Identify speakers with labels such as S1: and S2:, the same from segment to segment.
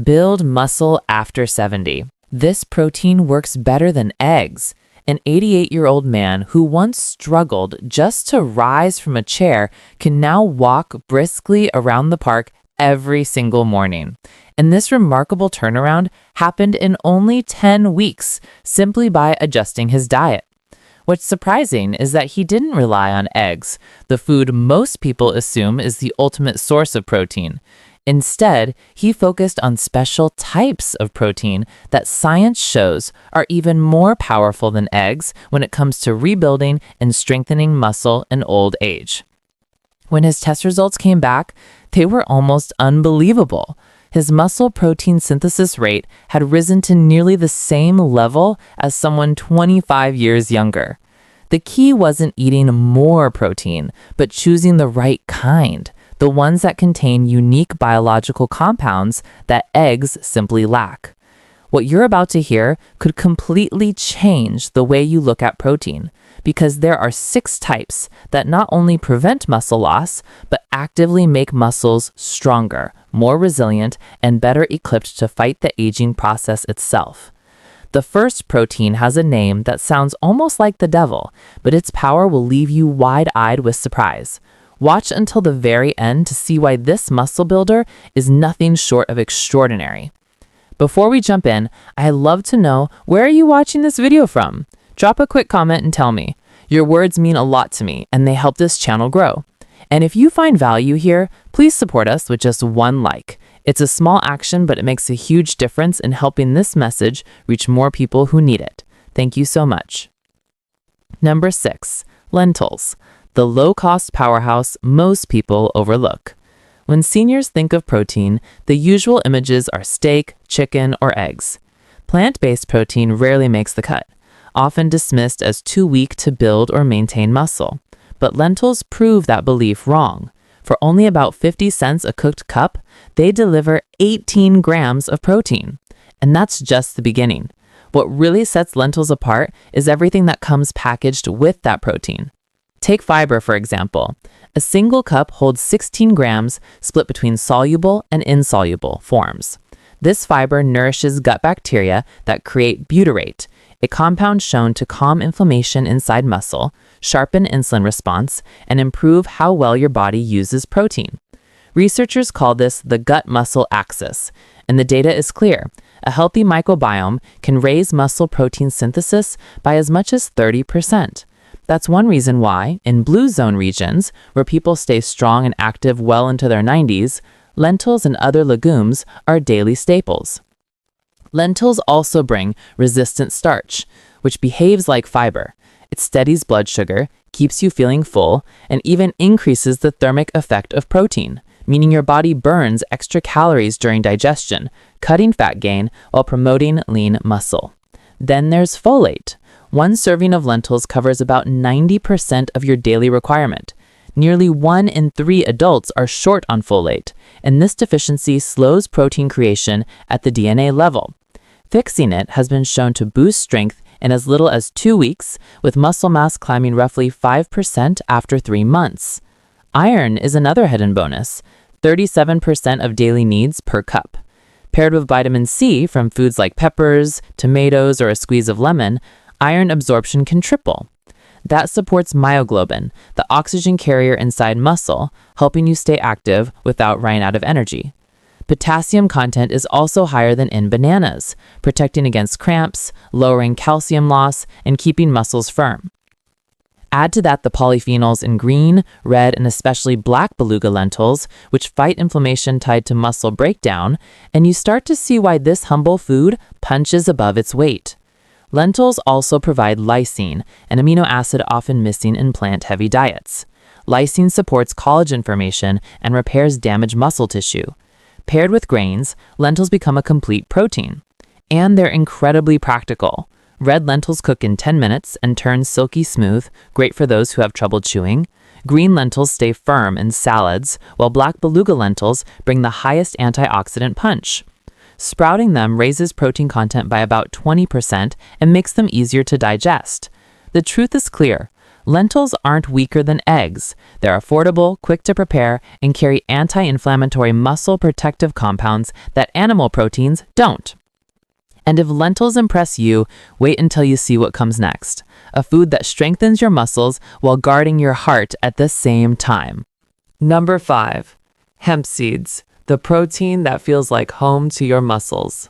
S1: Build muscle after 70. This protein works better than eggs. An 88-year-old man who once struggled just to rise from a chair can now walk briskly around the park every single morning. And this remarkable turnaround happened in only 10 weeks, simply by adjusting his diet. What's surprising is that he didn't rely on eggs, the food most people assume is the ultimate source of protein. Instead, he focused on special types of protein that science shows are even more powerful than eggs when it comes to rebuilding and strengthening muscle in old age. When his test results came back, they were almost unbelievable. His muscle protein synthesis rate had risen to nearly the same level as someone 25 years younger. The key wasn't eating more protein, but choosing the right kind, the ones that contain unique biological compounds that eggs simply lack. What you're about to hear could completely change the way you look at protein, because there are 6 types that not only prevent muscle loss, but actively make muscles stronger, more resilient, and better equipped to fight the aging process itself. The first protein has a name that sounds almost like the devil, but its power will leave you wide-eyed with surprise. Watch until the very end to see why this muscle builder is nothing short of extraordinary. Before we jump in, I'd love to know, where are you watching this video from? Drop a quick comment and tell me. Your words mean a lot to me, and they help this channel grow. And if you find value here, please support us with just one like. It's a small action, but it makes a huge difference in helping this message reach more people who need it. Thank you so much. Number 6, lentils, the low-cost powerhouse most people overlook. When seniors think of protein, the usual images are steak, chicken, or eggs. Plant-based protein rarely makes the cut, often dismissed as too weak to build or maintain muscle. But lentils prove that belief wrong. For only about 50 cents a cooked cup, they deliver 18 grams of protein. And that's just the beginning. What really sets lentils apart is everything that comes packaged with that protein. Take fiber, for example. A single cup holds 16 grams split between soluble and insoluble forms. This fiber nourishes gut bacteria that create butyrate, a compound shown to calm inflammation inside muscle, sharpen insulin response, and improve how well your body uses protein. Researchers call this the gut-muscle axis, and the data is clear. A healthy microbiome can raise muscle protein synthesis by as much as 30%. That's one reason why, in blue zone regions, where people stay strong and active well into their 90s, lentils and other legumes are daily staples. Lentils also bring resistant starch, which behaves like fiber. It steadies blood sugar, keeps you feeling full, and even increases the thermic effect of protein, meaning your body burns extra calories during digestion, cutting fat gain while promoting lean muscle. Then there's folate. One serving of lentils covers about 90% of your daily requirement. Nearly 1 in 3 adults are short on folate, and this deficiency slows protein creation at the DNA level. Fixing it has been shown to boost strength in as little as 2 weeks, with muscle mass climbing roughly 5% after 3 months. Iron is another hidden bonus, 37% of daily needs per cup. Paired with vitamin C from foods like peppers, tomatoes, or a squeeze of lemon, iron absorption can triple. That supports myoglobin, the oxygen carrier inside muscle, helping you stay active without running out of energy. Potassium content is also higher than in bananas, protecting against cramps, lowering calcium loss, and keeping muscles firm. Add to that the polyphenols in green, red, and especially black beluga lentils, which fight inflammation tied to muscle breakdown, and you start to see why this humble food punches above its weight. Lentils also provide lysine, an amino acid often missing in plant-heavy diets. Lysine supports collagen formation and repairs damaged muscle tissue. Paired with grains, lentils become a complete protein. And they're incredibly practical. Red lentils cook in 10 minutes and turn silky smooth, great for those who have trouble chewing. Green lentils stay firm in salads, while black beluga lentils bring the highest antioxidant punch. Sprouting them raises protein content by about 20% and makes them easier to digest. The truth is clear. Lentils aren't weaker than eggs. They're affordable, quick to prepare, and carry anti-inflammatory muscle protective compounds that animal proteins don't. And if lentils impress you, wait until you see what comes next. A food that strengthens your muscles while guarding your heart at the same time. Number 5. Hemp seeds, the protein that feels like home to your muscles.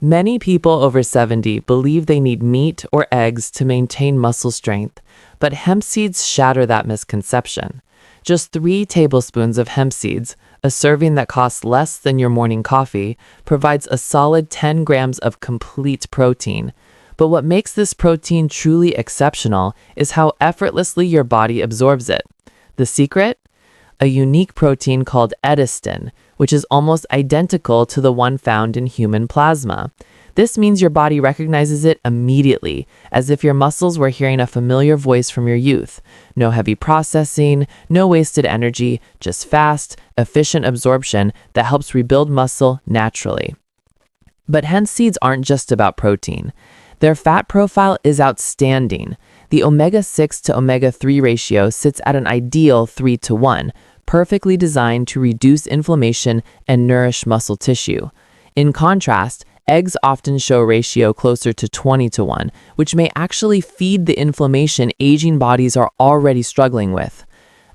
S1: Many people over 70 believe they need meat or eggs to maintain muscle strength, but hemp seeds shatter that misconception. Just 3 tablespoons of hemp seeds, a serving that costs less than your morning coffee, provides a solid 10 grams of complete protein. But what makes this protein truly exceptional is how effortlessly your body absorbs it. The secret? A unique protein called edestin, which is almost identical to the one found in human plasma. This means your body recognizes it immediately, as if your muscles were hearing a familiar voice from your youth. No heavy processing, no wasted energy, just fast, efficient absorption that helps rebuild muscle naturally. But hemp seeds aren't just about protein. Their fat profile is outstanding. The omega-6 to omega-3 ratio sits at an ideal 3:1, perfectly designed to reduce inflammation and nourish muscle tissue. In contrast, eggs often show a ratio closer to 20:1, which may actually feed the inflammation aging bodies are already struggling with.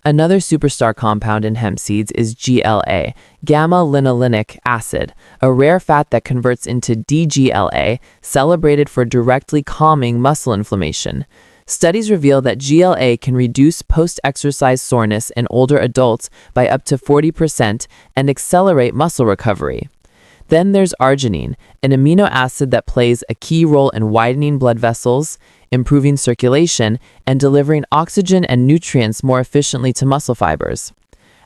S1: Another superstar compound in hemp seeds is GLA, gamma-linolenic acid, a rare fat that converts into DGLA, celebrated for directly calming muscle inflammation. Studies reveal that GLA can reduce post-exercise soreness in older adults by up to 40% and accelerate muscle recovery. Then there's arginine, an amino acid that plays a key role in widening blood vessels, improving circulation, and delivering oxygen and nutrients more efficiently to muscle fibers.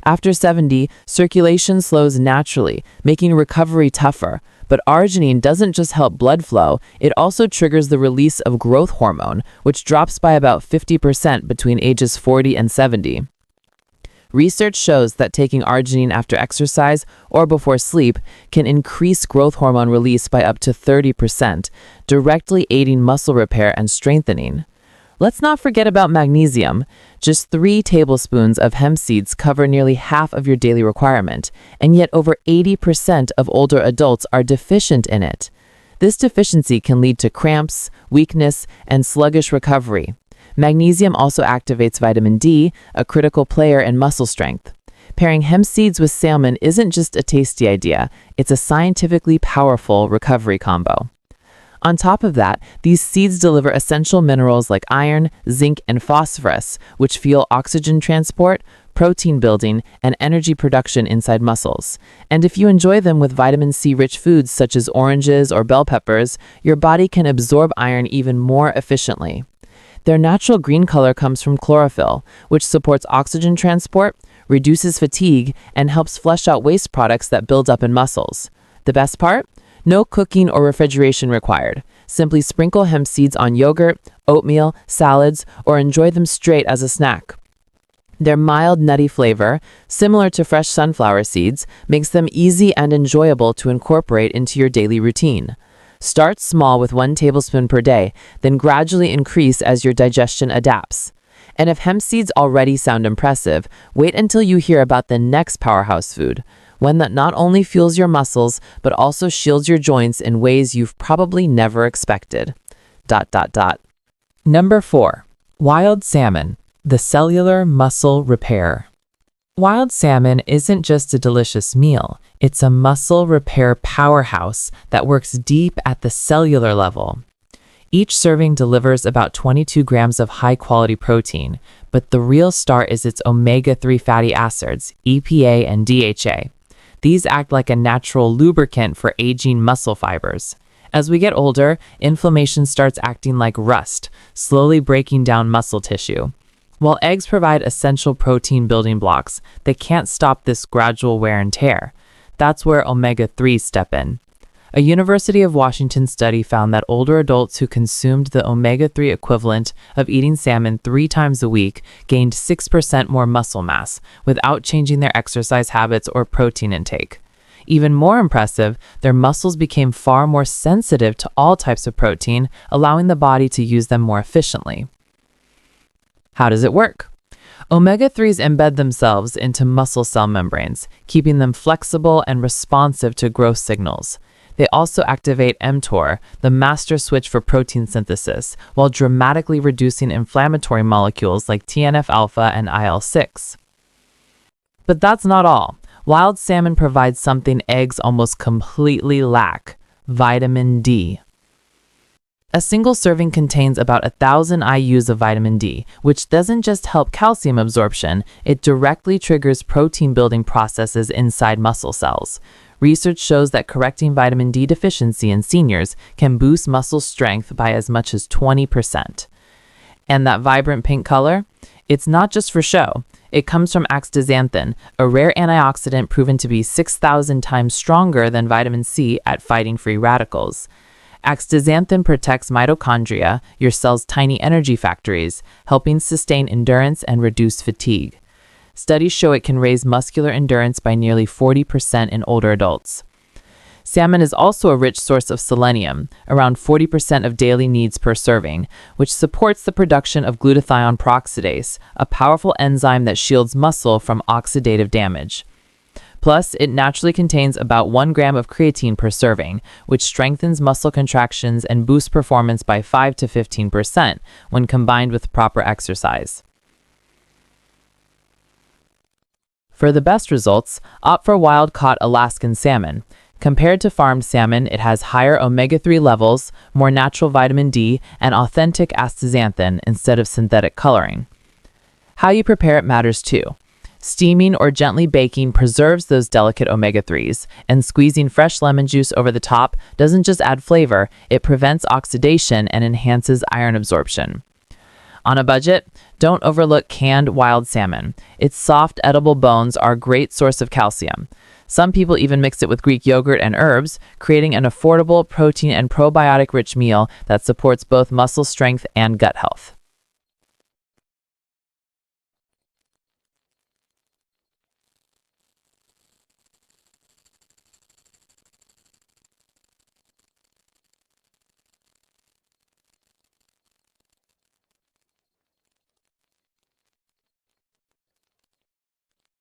S1: After 70, circulation slows naturally, making recovery tougher. But arginine doesn't just help blood flow, it also triggers the release of growth hormone, which drops by about 50% between ages 40 and 70. Research shows that taking arginine after exercise or before sleep can increase growth hormone release by up to 30%, directly aiding muscle repair and strengthening. Let's not forget about magnesium. Just 3 tablespoons of hemp seeds cover nearly half of your daily requirement, and yet over 80% of older adults are deficient in it. This deficiency can lead to cramps, weakness, and sluggish recovery. Magnesium also activates vitamin D, a critical player in muscle strength. Pairing hemp seeds with salmon isn't just a tasty idea, it's a scientifically powerful recovery combo. On top of that, these seeds deliver essential minerals like iron, zinc, and phosphorus, which fuel oxygen transport, protein building, and energy production inside muscles. And if you enjoy them with vitamin C-rich foods such as oranges or bell peppers, your body can absorb iron even more efficiently. Their natural green color comes from chlorophyll, which supports oxygen transport, reduces fatigue, and helps flush out waste products that build up in muscles. The best part? No cooking or refrigeration required. Simply sprinkle hemp seeds on yogurt, oatmeal, salads, or enjoy them straight as a snack. Their mild, nutty flavor, similar to fresh sunflower seeds, makes them easy and enjoyable to incorporate into your daily routine. Start small with 1 tablespoon per day, then gradually increase as your digestion adapts. And if hemp seeds already sound impressive, wait until you hear about the next powerhouse food. One that not only fuels your muscles, but also shields your joints in ways you've probably never expected. ... Number 4. Wild salmon, the cellular muscle repair. Wild salmon isn't just a delicious meal, it's a muscle repair powerhouse that works deep at the cellular level. Each serving delivers about 22 grams of high-quality protein, but the real star is its omega-3 fatty acids, EPA and DHA. These act like a natural lubricant for aging muscle fibers. As we get older, inflammation starts acting like rust, slowly breaking down muscle tissue. While eggs provide essential protein building blocks, they can't stop this gradual wear and tear. That's where omega-3s step in. A University of Washington study found that older adults who consumed the omega-3 equivalent of eating salmon 3 times a week gained 6% more muscle mass without changing their exercise habits or protein intake. Even more impressive, their muscles became far more sensitive to all types of protein, allowing the body to use them more efficiently. How does it work? Omega-3s embed themselves into muscle cell membranes, keeping them flexible and responsive to growth signals. They also activate mTOR, the master switch for protein synthesis, while dramatically reducing inflammatory molecules like TNF-alpha and IL-6. But that's not all. Wild salmon provides something eggs almost completely lack: vitamin D. A single serving contains about 1,000 IUs of vitamin D, which doesn't just help calcium absorption, it directly triggers protein-building processes inside muscle cells. Research shows that correcting vitamin D deficiency in seniors can boost muscle strength by as much as 20%. And that vibrant pink color? It's not just for show. It comes from astaxanthin, a rare antioxidant proven to be 6,000 times stronger than vitamin C at fighting free radicals. Astaxanthin protects mitochondria, your cell's tiny energy factories, helping sustain endurance and reduce fatigue. Studies show it can raise muscular endurance by nearly 40% in older adults. Salmon is also a rich source of selenium, around 40% of daily needs per serving, which supports the production of glutathione peroxidase, a powerful enzyme that shields muscle from oxidative damage. Plus, it naturally contains about 1 gram of creatine per serving, which strengthens muscle contractions and boosts performance by 5 to 15% when combined with proper exercise. For the best results, opt for wild-caught Alaskan salmon. Compared to farmed salmon, it has higher omega-3 levels, more natural vitamin D, and authentic astaxanthin instead of synthetic coloring. How you prepare it matters too. Steaming or gently baking preserves those delicate omega-3s, and squeezing fresh lemon juice over the top doesn't just add flavor, it prevents oxidation and enhances iron absorption. On a budget, don't overlook canned wild salmon. Its soft, edible bones are a great source of calcium. Some people even mix it with Greek yogurt and herbs, creating an affordable, protein and probiotic-rich meal that supports both muscle strength and gut health.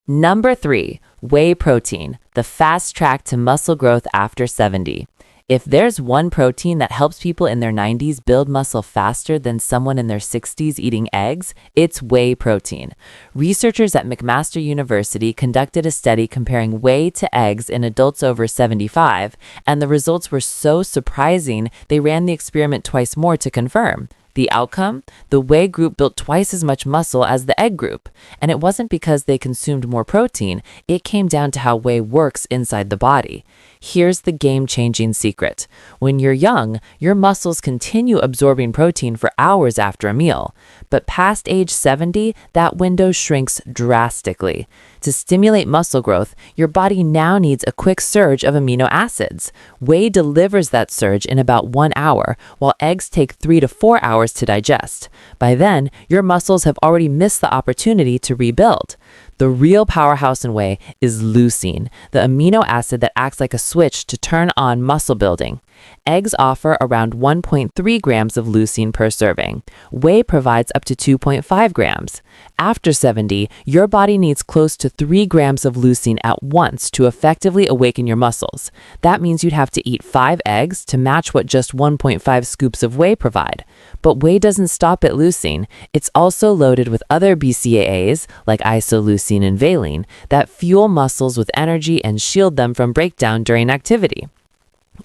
S2: Number 3, whey protein, the fast track to muscle growth after 70. If there's one protein that helps people in their 90s build muscle faster than someone in their 60s eating eggs, it's whey protein. Researchers at McMaster University conducted a study comparing whey to eggs in adults over 75, and the results were so surprising they ran the experiment twice more to confirm. The outcome? The whey group built twice as much muscle as the egg group. And it wasn't because they consumed more protein, it came down to how whey works inside the body. Here's the game-changing secret. When you're young, your muscles continue absorbing protein for hours after a meal. But past age 70, that window shrinks drastically. To stimulate muscle growth, your body now needs a quick surge of amino acids. Whey delivers that surge in about 1 hour, while eggs take 3 to 4 hours to digest. By then, your muscles have already missed the opportunity to rebuild. The real powerhouse in whey is leucine, the amino acid that acts like a switch to turn on muscle building. Eggs offer around 1.3 grams of leucine per serving. Whey provides up to 2.5 grams. After 70, your body needs close to 3 grams of leucine at once to effectively awaken your muscles. That means you'd have to eat 5 eggs to match what just 1.5 scoops of whey provide. But whey doesn't stop at leucine. It's also loaded with other BCAAs, like isoleucine and valine, that fuel muscles with energy and shield them from breakdown during activity.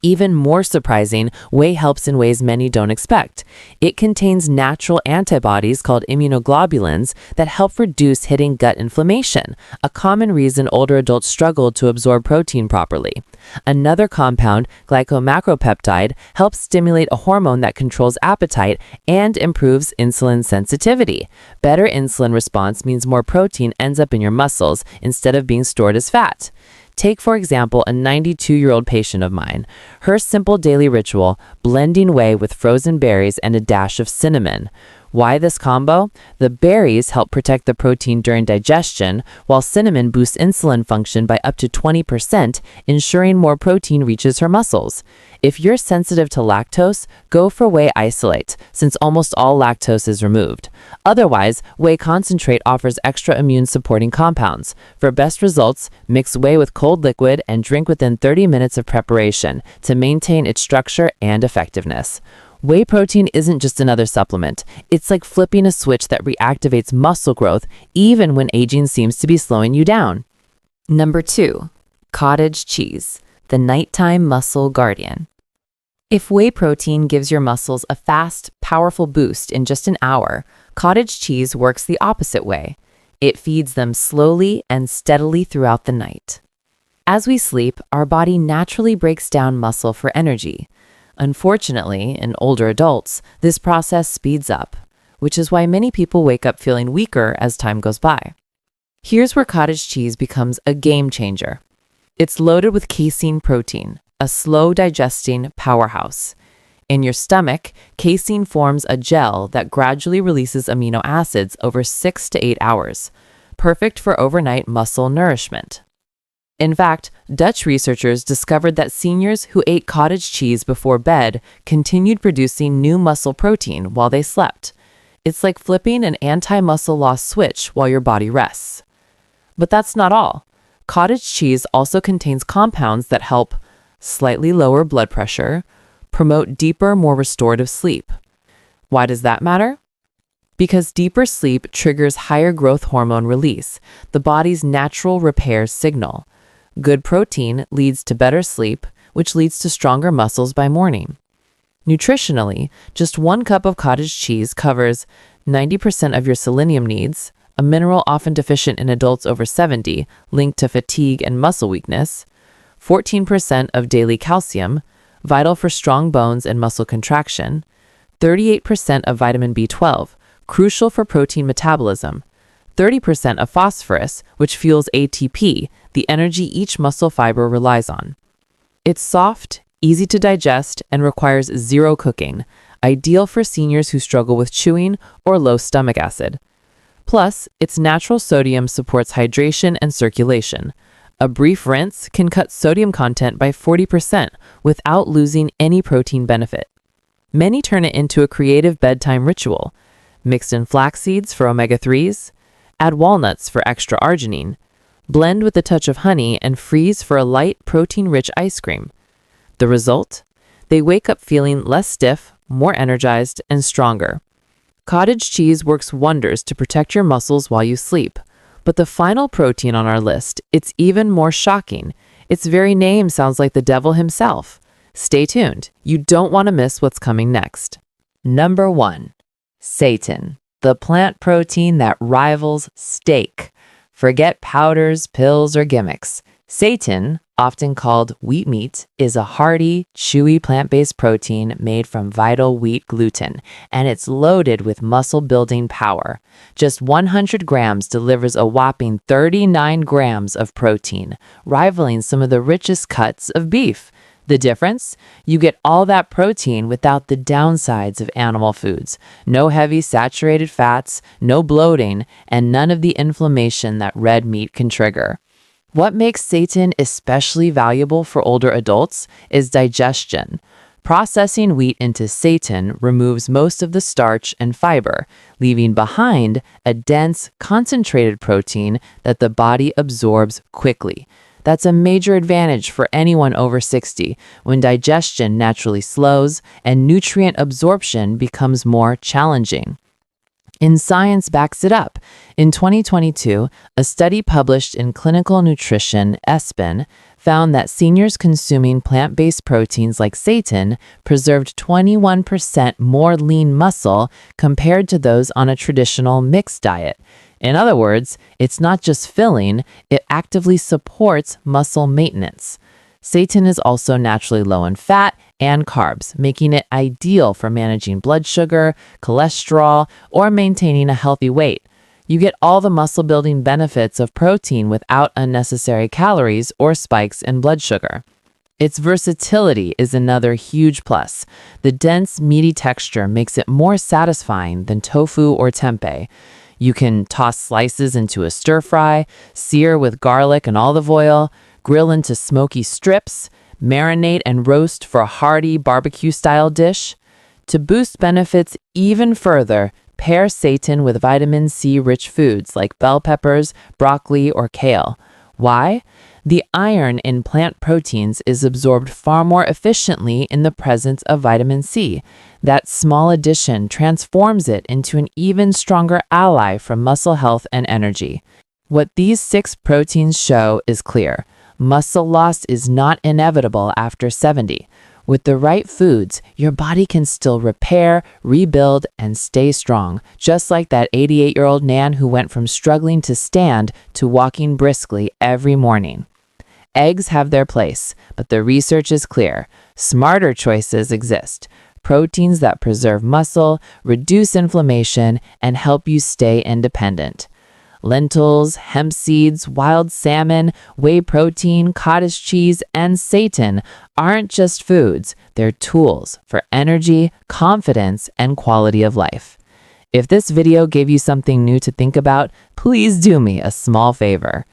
S2: Even more surprising, whey helps in ways many don't expect. It contains natural antibodies called immunoglobulins that help reduce hidden gut inflammation, a common reason older adults struggle to absorb protein properly. Another compound, glycomacropeptide, helps stimulate a hormone that controls appetite and improves insulin sensitivity. Better insulin response means more protein ends up in your muscles instead of being stored as fat. Take, for example, a 92-year-old patient of mine. Her simple daily ritual, blending whey with frozen berries and a dash of cinnamon. Why this combo? The berries help protect the protein during digestion, while cinnamon boosts insulin function by up to 20%, ensuring more protein reaches her muscles. If you're sensitive to lactose, go for whey isolate, since almost all lactose is removed. Otherwise, whey concentrate offers extra immune-supporting compounds. For best results, mix whey with cold liquid and drink within 30 minutes of preparation to maintain its structure and effectiveness. Whey protein isn't just another supplement. It's like flipping a switch that reactivates muscle growth even when aging seems to be slowing you down. Number 2, cottage cheese, the nighttime muscle guardian. If whey protein gives your muscles a fast, powerful boost in just an hour, cottage cheese works the opposite way. It feeds them slowly and steadily throughout the night. As we sleep, our body naturally breaks down muscle for energy. Unfortunately, in older adults, this process speeds up, which is why many people wake up feeling weaker as time goes by. Here's where cottage cheese becomes a game changer. It's loaded with casein protein, a slow-digesting powerhouse. In your stomach, casein forms a gel that gradually releases amino acids over 6 to 8 hours, perfect for overnight muscle nourishment. In fact, Dutch researchers discovered that seniors who ate cottage cheese before bed continued producing new muscle protein while they slept. It's like flipping an anti-muscle loss switch while your body rests. But that's not all. Cottage cheese also contains compounds that help slightly lower blood pressure, promote deeper, more restorative sleep. Why does that matter? Because deeper sleep triggers higher growth hormone release, the body's natural repair signal. Good protein leads to better sleep, which leads to stronger muscles by morning. Nutritionally, just 1 cup of cottage cheese covers 90% of your selenium needs, a mineral often deficient in adults over 70, linked to fatigue and muscle weakness, 14% of daily calcium, vital for strong bones and muscle contraction, 38% of vitamin B12, crucial for protein metabolism, 30% of phosphorus, which fuels ATP, the energy each muscle fiber relies on. It's soft, easy to digest, and requires 0 cooking, ideal for seniors who struggle with chewing or low stomach acid. Plus, its natural sodium supports hydration and circulation. A brief rinse can cut sodium content by 40% without losing any protein benefit. Many turn it into a creative bedtime ritual. Mix in flax seeds for omega-3s, add walnuts for extra arginine, blend with a touch of honey, and freeze for a light, protein-rich ice cream. The result? They wake up feeling less stiff, more energized, and stronger. Cottage cheese works wonders to protect your muscles while you sleep. But the final protein on our list, it's even more shocking. Its very name sounds like the devil himself. Stay tuned. You don't want to miss what's coming next. Number 1, seitan, the plant protein that rivals steak. Forget powders, pills, or gimmicks. Seitan, often called wheat meat, is a hearty, chewy plant-based protein made from vital wheat gluten, and it's loaded with muscle-building power. Just 100 grams delivers a whopping 39 grams of protein, rivaling some of the richest cuts of beef. The difference? You get all that protein without the downsides of animal foods. No heavy saturated fats, no bloating, and none of the inflammation that red meat can trigger. What makes seitan especially valuable for older adults is digestion. Processing wheat into seitan removes most of the starch and fiber, leaving behind a dense, concentrated protein that the body absorbs quickly. That's a major advantage for anyone over 60 when digestion naturally slows and nutrient absorption becomes more challenging. And science backs it up. In 2022, a study published in Clinical Nutrition, ESPN, found that seniors consuming plant-based proteins like seitan preserved 21% more lean muscle compared to those on a traditional mixed diet. In other words, it's not just filling, it actively supports muscle maintenance. Seitan is also naturally low in fat and carbs, making it ideal for managing blood sugar, cholesterol, or maintaining a healthy weight. You get all the muscle-building benefits of protein without unnecessary calories or spikes in blood sugar.
S1: Its versatility is another huge plus. The dense, meaty texture makes it more satisfying than tofu or tempeh. You can toss slices into a stir fry, sear with garlic and olive oil, grill into smoky strips, marinate and roast for a hearty barbecue-style dish. To boost benefits even further, pair seitan with vitamin C-rich foods like bell peppers, broccoli, or kale. Why? The iron in plant proteins is absorbed far more efficiently in the presence of vitamin C. That small addition transforms it into an even stronger ally for muscle health and energy. What these 6 proteins show is clear. Muscle loss is not inevitable after 70. With the right foods, your body can still repair, rebuild, and stay strong, just like that 88-year-old Nan who went from struggling to stand to walking briskly every morning. Eggs have their place, but the research is clear. Smarter choices exist. Proteins that preserve muscle, reduce inflammation, and help you stay independent. Lentils, hemp seeds, wild salmon, whey protein, cottage cheese, and seitan aren't just foods, they're tools for energy, confidence, and quality of life. If this video gave you something new to think about, please do me a small favor.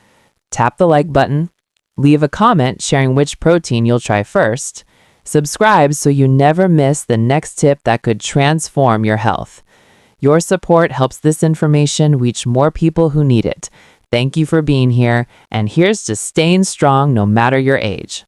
S1: Tap the like button, leave a comment sharing which protein you'll try first, subscribe so you never miss the next tip that could transform your health. Your support helps this information reach more people who need it. Thank you for being here, and here's to staying strong no matter your age.